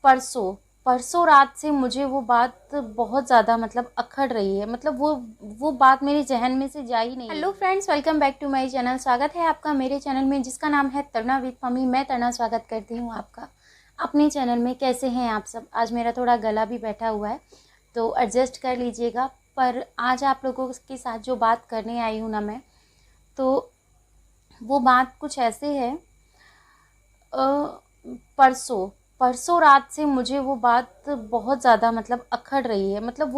परसों परसों रात से मुझे वो बात बहुत ज़्यादा मतलब अखड़ रही है। मतलब वो बात मेरे ज़हन में से जा ही नहीं। Hello friends, welcome back to my channel. स्वागत है आपका मेरे चैनल में जिसका नाम है तरुणा विद मम्मी। मैं तरुणा स्वागत करती हूँ आपका अपने चैनल में। कैसे हैं आप सब? आज मेरा थोड़ा गला भी बैठा हुआ है तो एडजस्ट कर लीजिएगा। पर आज आप लोगों के साथ जो बात करने आई हूँ ना मैं, तो वो बात कुछ ऐसे है। परसों परसों रात से मुझे वो बात बहुत ज़्यादा मतलब अखड़ रही है। मतलब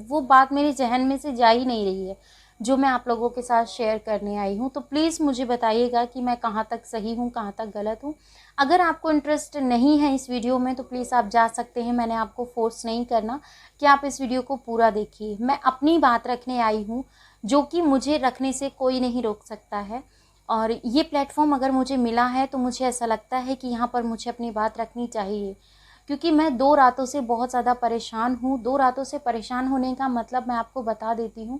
वो बात मेरे ज़हन में से जा ही नहीं रही है जो मैं आप लोगों के साथ शेयर करने आई हूँ। तो प्लीज़ मुझे बताइएगा कि मैं कहाँ तक सही हूँ, कहाँ तक गलत हूँ। अगर आपको इंटरेस्ट नहीं है इस वीडियो में तो प्लीज़ आप जा सकते हैं। मैंने आपको फोर्स नहीं करना कि आप इस वीडियो को पूरा देखिए। मैं अपनी बात रखने आई हूँ जो कि मुझे रखने से कोई नहीं रोक सकता है। और ये प्लेटफॉर्म अगर मुझे मिला है तो मुझे ऐसा लगता है कि यहाँ पर मुझे अपनी बात रखनी चाहिए, क्योंकि मैं 2 रातों से बहुत ज़्यादा परेशान हूँ। 2 रातों से परेशान होने का मतलब मैं आपको बता देती हूँ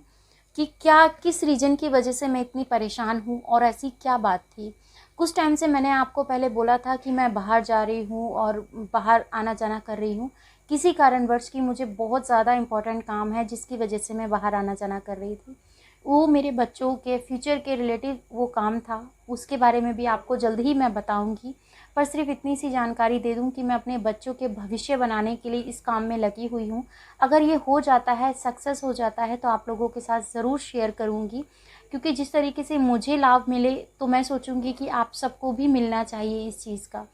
कि क्या किस रीज़न की वजह से मैं इतनी परेशान हूँ और ऐसी क्या बात थी। कुछ टाइम से मैंने आपको पहले बोला था कि मैं बाहर जा रही हूँ और बाहर आना जाना कर रही हूँ किसी कारणवश कि मुझे बहुत ज़्यादा इम्पोर्टेंट काम है जिसकी वजह से मैं बाहर आना जाना कर रही थी। वो मेरे बच्चों के फ्यूचर के रिलेटिव वो काम था, उसके बारे में भी आपको जल्द ही मैं बताऊंगी। पर सिर्फ इतनी सी जानकारी दे दूं कि मैं अपने बच्चों के भविष्य बनाने के लिए इस काम में लगी हुई हूं। अगर ये हो जाता है, सक्सेस हो जाता है, तो आप लोगों के साथ ज़रूर शेयर करूंगी, क्योंकि जिस तरीके से मुझे लाभ मिले तो मैं सोचूंगी कि आप सबको भी मिलना चाहिए इस चीज़ का।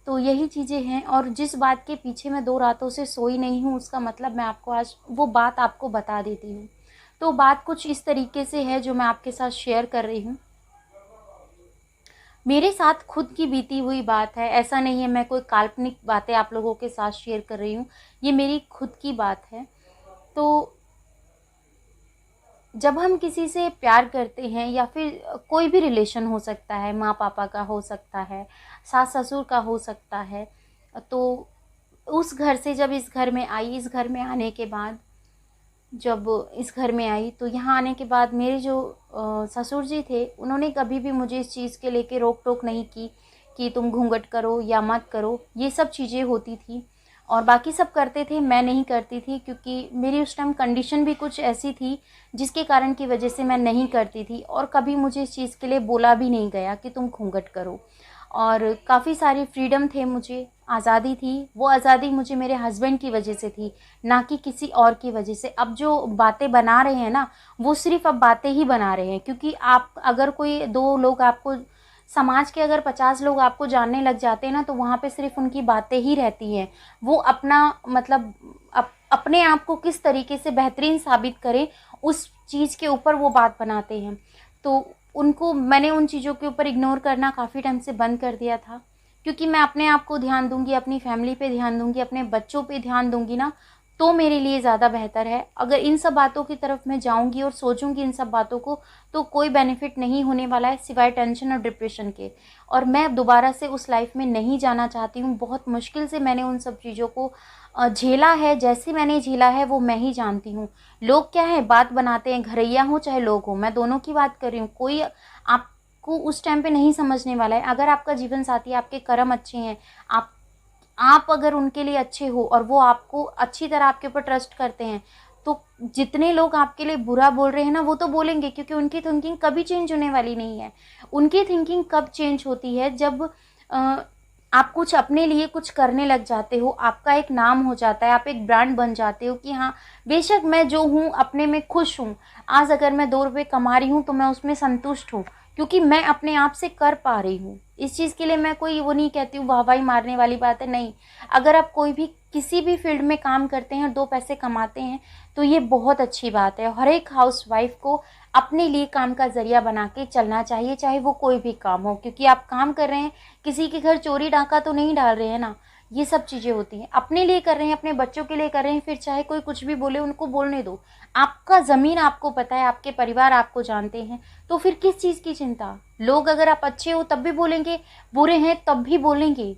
तो यही चीज़ें हैं। और जिस बात के पीछे मैं 2 रातों से सोई नहीं हूँ उसका मतलब मैं आपको आज वो बात आपको बता देती हूँ। तो बात कुछ इस तरीके से है जो मैं आपके साथ शेयर कर रही हूँ। मेरे साथ खुद की बीती हुई बात है, ऐसा नहीं है मैं कोई काल्पनिक बातें आप लोगों के साथ शेयर कर रही हूँ, ये मेरी खुद की बात है। तो जब हम किसी से प्यार करते हैं या फिर कोई भी रिलेशन हो सकता है, माँ पापा का हो सकता है, सास ससुर का हो सकता है, तो उस घर से जब इस घर में आई, इस घर में आने के बाद जब इस घर में आई तो यहाँ आने के बाद मेरे जो ससुर जी थे उन्होंने कभी भी मुझे इस चीज़ के लेके रोक टोक नहीं की कि तुम घूंघट करो या मत करो। ये सब चीज़ें होती थी और बाकी सब करते थे, मैं नहीं करती थी, क्योंकि मेरी उस टाइम कंडीशन भी कुछ ऐसी थी जिसके कारण की वजह से मैं नहीं करती थी। और कभी मुझे इस चीज़ के लिए बोला भी नहीं गया कि तुम घूंघट करो। और काफ़ी सारे फ्रीडम थे, मुझे आज़ादी थी। वो आज़ादी मुझे मेरे हस्बैंड की वजह से थी, ना कि किसी और की वजह से। अब जो बातें बना रहे हैं ना, वो सिर्फ अब बातें ही बना रहे हैं, क्योंकि आप अगर कोई 2 लोग आपको, समाज के अगर 50 लोग आपको जानने लग जाते हैं ना, तो वहाँ पे सिर्फ उनकी बातें ही रहती हैं। वो अपना मतलब अपने आप को किस तरीके से बेहतरीन साबित करें उस चीज़ के ऊपर वो बात बनाते हैं। तो मैंने उन चीज़ों के ऊपर इग्नोर करना काफ़ी टाइम से बंद कर दिया था, क्योंकि मैं अपने आप को ध्यान दूंगी, अपनी फैमिली पे ध्यान दूंगी, अपने बच्चों पे ध्यान दूंगी ना, तो मेरे लिए ज़्यादा बेहतर है। अगर इन सब बातों की तरफ मैं जाऊंगी और सोचूंगी इन सब बातों को, तो कोई बेनिफिट नहीं होने वाला है सिवाय टेंशन और डिप्रेशन के। और मैं दोबारा से उस लाइफ में नहीं जाना चाहती हूँ। बहुत मुश्किल से मैंने उन सब चीज़ों को झेला है। जैसे मैंने झेला है वो मैं ही जानती हूँ। लोग क्या है, बात बनाते हैं, घरैया हो चाहे लोग हो, मैं दोनों की बात कर रही हूँ। कोई आपको उस टाइम पे नहीं समझने वाला है। अगर आपका जीवन साथी, आपके कर्म अच्छे हैं, आप अगर उनके लिए अच्छे हो और वो आपको अच्छी तरह आपके ऊपर ट्रस्ट करते हैं, तो जितने लोग आपके लिए बुरा बोल रहे हैं ना, वो तो बोलेंगे, क्योंकि उनकी थिंकिंग कभी चेंज होने वाली नहीं है। उनकी थिंकिंग कब चेंज होती है, जब आप कुछ अपने लिए कुछ करने लग जाते हो, आपका एक नाम हो जाता है, आप एक ब्रांड बन जाते हो कि हाँ, बेशक मैं जो हूँ अपने में खुश हूँ। आज अगर मैं 2 रुपये कमा रही हूँ तो मैं उसमें संतुष्ट हूँ, क्योंकि मैं अपने आप से कर पा रही हूँ। इस चीज़ के लिए मैं कोई वो नहीं कहती हूँ, वाहवाही मारने वाली बात है, नहीं। अगर आप कोई भी किसी भी फील्ड में काम करते हैं और 2 पैसे कमाते हैं तो ये बहुत अच्छी बात है। हर एक हाउसवाइफ को अपने लिए काम का ज़रिया बना के चलना चाहिए, चाहे वो कोई भी काम हो, क्योंकि आप काम कर रहे हैं, किसी के घर चोरी डाका तो नहीं डाल रहे हैं ना। ये सब चीज़ें होती हैं, अपने लिए कर रहे हैं, अपने बच्चों के लिए कर रहे हैं, फिर चाहे कोई कुछ भी बोले, उनको बोलने दो। आपका ज़मीन आपको पता है, आपके परिवार आपको जानते हैं, तो फिर किस चीज़ की चिंता। लोग अगर आप अच्छे हो तब भी बोलेंगे, बुरे हैं तब भी बोलेंगे।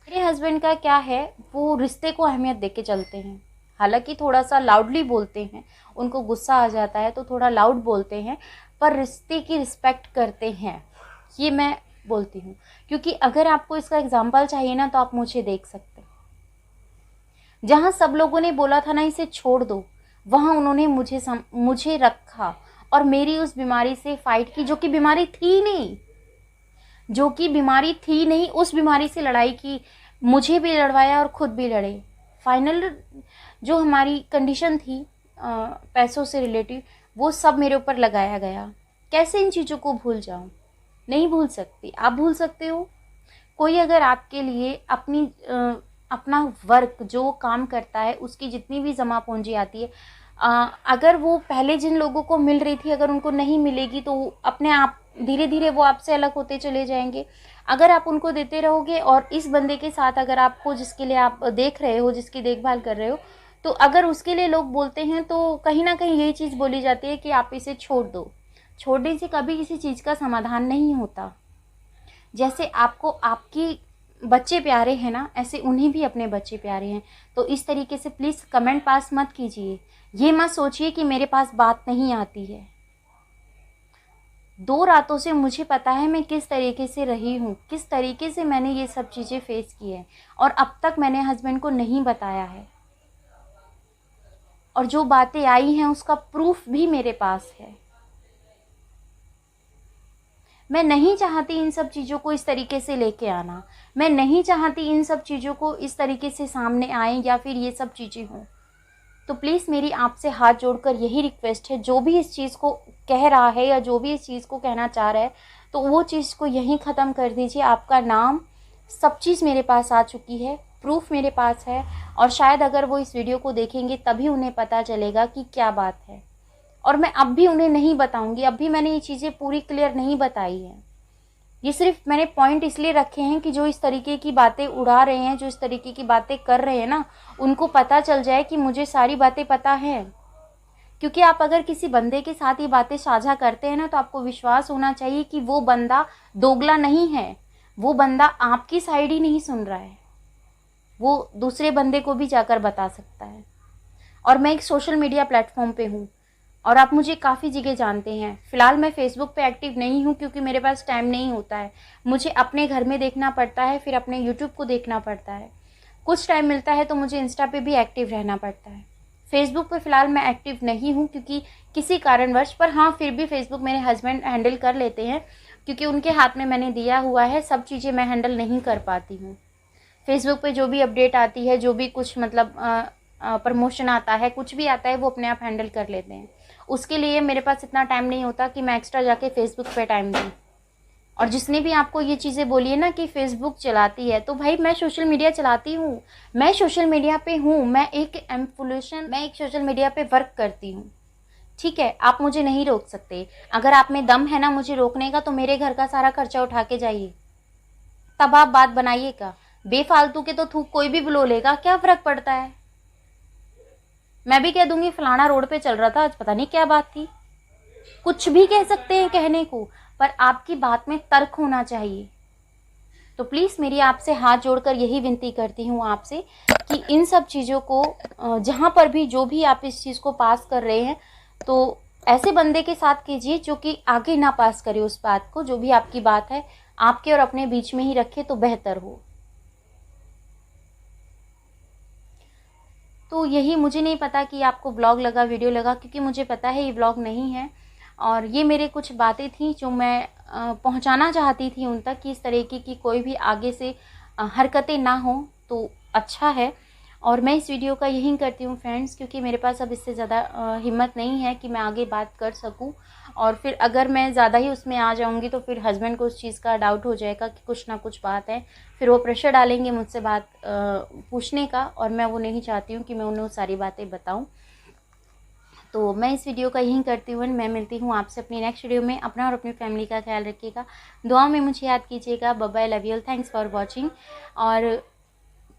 मेरे हस्बैंड का क्या है, वो रिश्ते को अहमियत देके चलते हैं। हालांकि थोड़ा सा लाउडली बोलते हैं, उनको गुस्सा आ जाता है तो थोड़ा लाउड बोलते हैं, पर रिश्ते की रिस्पेक्ट करते हैं, ये मैं बोलती हूँ। क्योंकि अगर आपको इसका एग्जाम्पल चाहिए ना, तो आप मुझे देख सकते हैं। जहाँ सब लोगों ने बोला था ना इसे छोड़ दो, वहाँ उन्होंने मुझे रखा और मेरी उस बीमारी से फाइट की, जो कि बीमारी थी नहीं, उस बीमारी से लड़ाई की, मुझे भी लड़वाया और खुद भी लड़े। फाइनल जो हमारी कंडीशन थी पैसों से रिलेटिव, वो सब मेरे ऊपर लगाया गया। कैसे इन चीज़ों को भूल जाऊं? नहीं भूल सकती। आप भूल सकते हो? कोई अगर आपके लिए अपना वर्क जो काम करता है उसकी जितनी भी जमा पूंजी आती है, अगर वो पहले जिन लोगों को मिल रही थी अगर उनको नहीं मिलेगी तो अपने आप धीरे धीरे वो आपसे अलग होते चले जाएंगे। अगर आप उनको देते रहोगे और इस बंदे के साथ अगर आपको, जिसके लिए आप देख रहे हो, जिसकी देखभाल कर रहे हो, तो अगर उसके लिए लोग बोलते हैं तो कहीं ना कहीं यही चीज़ बोली जाती है कि आप इसे छोड़ दो। छोड़ने से कभी किसी चीज़ का समाधान नहीं होता। जैसे आपको आपकी बच्चे प्यारे हैं ना, ऐसे उन्हें भी अपने बच्चे प्यारे हैं। तो इस तरीके से प्लीज़ कमेंट पास मत कीजिए। ये मत सोचिए कि मेरे पास बात नहीं आती है। 2 रातों से मुझे पता है मैं किस तरीके से रही हूँ, किस तरीके से मैंने ये सब चीज़ें फेस की है, और अब तक मैंने हस्बैंड को नहीं बताया है। और जो बातें आई हैं उसका प्रूफ भी मेरे पास है। मैं नहीं चाहती इन सब चीज़ों को इस तरीके से लेके आना। मैं नहीं चाहती इन सब चीज़ों को इस तरीके से सामने आए या फिर ये सब चीज़ें हों। तो प्लीज़ मेरी आपसे हाथ जोड़कर यही रिक्वेस्ट है, जो भी इस चीज़ को कह रहा है या जो भी इस चीज़ को कहना चाह रहा है, तो वो चीज़ को यहीं ख़त्म कर दीजिए। आपका नाम, सब चीज़ मेरे पास आ चुकी है, प्रूफ मेरे पास है, और शायद अगर वो इस वीडियो को देखेंगे तभी उन्हें पता चलेगा कि क्या बात है। और मैं अब भी उन्हें नहीं बताऊंगी, अब भी मैंने ये चीज़ें पूरी क्लियर नहीं बताई हैं। ये सिर्फ मैंने पॉइंट इसलिए रखे हैं कि जो इस तरीके की बातें उड़ा रहे हैं, जो इस तरीके की बातें कर रहे हैं ना, उनको पता चल जाए कि मुझे सारी बातें पता हैं। क्योंकि आप अगर किसी बंदे के साथ ये बातें साझा करते हैं ना, तो आपको विश्वास होना चाहिए कि वो बंदा दोगला नहीं है, वो बंदा आपकी साइड ही नहीं सुन रहा है, वो दूसरे बंदे को भी जाकर बता सकता है। और मैं एक सोशल मीडिया प्लेटफॉर्म पे हूँ और आप मुझे काफ़ी जगह जानते हैं। फ़िलहाल मैं फ़ेसबुक पे एक्टिव नहीं हूँ क्योंकि मेरे पास टाइम नहीं होता है। मुझे अपने घर में देखना पड़ता है, फिर अपने यूट्यूब को देखना पड़ता है। कुछ टाइम मिलता है तो मुझे इंस्टा पे भी एक्टिव रहना पड़ता है। फ़ेसबुक पे फ़िलहाल मैं एक्टिव नहीं हूँ क्योंकि किसी कारणवश, पर हाँ फिर भी फ़ेसबुक मेरे हस्बैंड हैंडल कर लेते हैं क्योंकि उनके हाथ में मैंने दिया हुआ है। सब चीज़ें मैं हैंडल नहीं कर पाती हूँ। फ़ेसबुक पे जो भी अपडेट आती है, जो भी कुछ मतलब प्रमोशन आता है, कुछ भी आता है, वो अपने आप हैंडल कर लेते हैं। उसके लिए मेरे पास इतना टाइम नहीं होता कि मैं एक्स्ट्रा जाके फ़ेसबुक पे टाइम दूँ। और जिसने भी आपको ये चीज़ें बोली है ना कि फ़ेसबुक चलाती है, तो भाई मैं सोशल मीडिया चलाती हूँ, मैं सोशल मीडिया पे हूँ, मैं एक सोशल मीडिया पे वर्क करती हूँ। ठीक है, आप मुझे नहीं रोक सकते। अगर आप में दम है ना मुझे रोकने का, तो मेरे घर का सारा खर्चा उठा के जाइए, तब आप बात बनाइएगा। बेफालतू के तो थूक कोई भी बुलो लेगा, क्या फ़र्क पड़ता है। मैं भी कह दूंगी फलाना रोड पे चल रहा था आज, पता नहीं क्या बात थी। कुछ भी कह सकते हैं कहने को, पर आपकी बात में तर्क होना चाहिए। तो प्लीज़ मेरी आपसे हाथ जोड़कर यही विनती करती हूँ आपसे कि इन सब चीज़ों को जहाँ पर भी जो भी आप इस चीज़ को पास कर रहे हैं, तो ऐसे बंदे के साथ कीजिए जो कि आगे ना पास करे उस बात को। जो भी आपकी बात है आपके और अपने बीच में ही रखे तो बेहतर हो। तो यही, मुझे नहीं पता कि आपको ब्लॉग लगा, वीडियो लगा, क्योंकि मुझे पता है ये ब्लॉग नहीं है। और ये मेरे कुछ बातें थी जो मैं पहुंचाना चाहती थी उन तक कि इस तरीके की कोई भी आगे से हरकतें ना हो तो अच्छा है। और मैं इस वीडियो का यही करती हूँ फ्रेंड्स, क्योंकि मेरे पास अब इससे ज़्यादा हिम्मत नहीं है कि मैं आगे बात कर सकूँ। और फिर अगर मैं ज़्यादा ही उसमें आ जाऊँगी तो फिर हस्बैंड को उस चीज़ का डाउट हो जाएगा कि कुछ ना कुछ बात है, फिर वो प्रेशर डालेंगे मुझसे बात पूछने का, और मैं वो नहीं चाहती हूँ कि मैं उन्हें वो सारी बातें बताऊँ। तो मैं इस वीडियो का यही करती हूँ। मैं मिलती हूँ आपसे अपनी नेक्स्ट वीडियो में। अपना और अपनी फैमिली का ख्याल रखिएगा, दुआ में मुझे याद कीजिएगा। Bye bye, love you, thanks for watching. और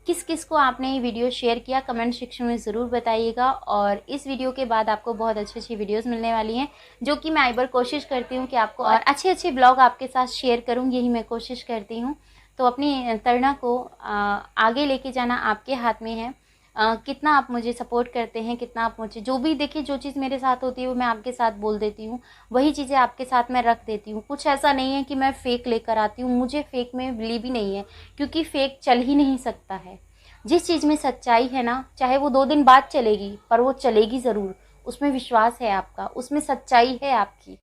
किस किस को आपने ये वीडियो शेयर किया कमेंट सेक्शन में ज़रूर बताइएगा। और इस वीडियो के बाद आपको बहुत अच्छी अच्छी वीडियोस मिलने वाली हैं, जो कि मैं आई बार कोशिश करती हूँ कि आपको और अच्छे अच्छे ब्लॉग आपके साथ शेयर करूँ, यही मैं कोशिश करती हूँ। तो अपनी तरणा को आगे लेके जाना आपके हाथ में है। कितना आप मुझे सपोर्ट करते हैं, कितना आप मुझे, जो भी देखिए, जो चीज़ मेरे साथ होती है वो मैं आपके साथ बोल देती हूँ, वही चीज़ें आपके साथ मैं रख देती हूँ। कुछ ऐसा नहीं है कि मैं फ़ेक लेकर आती हूँ, मुझे फ़ेक में बिलीव ही नहीं है, क्योंकि फ़ेक चल ही नहीं सकता है। जिस चीज़ में सच्चाई है ना, चाहे वो 2 दिन बाद चलेगी, पर वो चलेगी ज़रूर। उसमें विश्वास है आपका, उसमें सच्चाई है आपकी।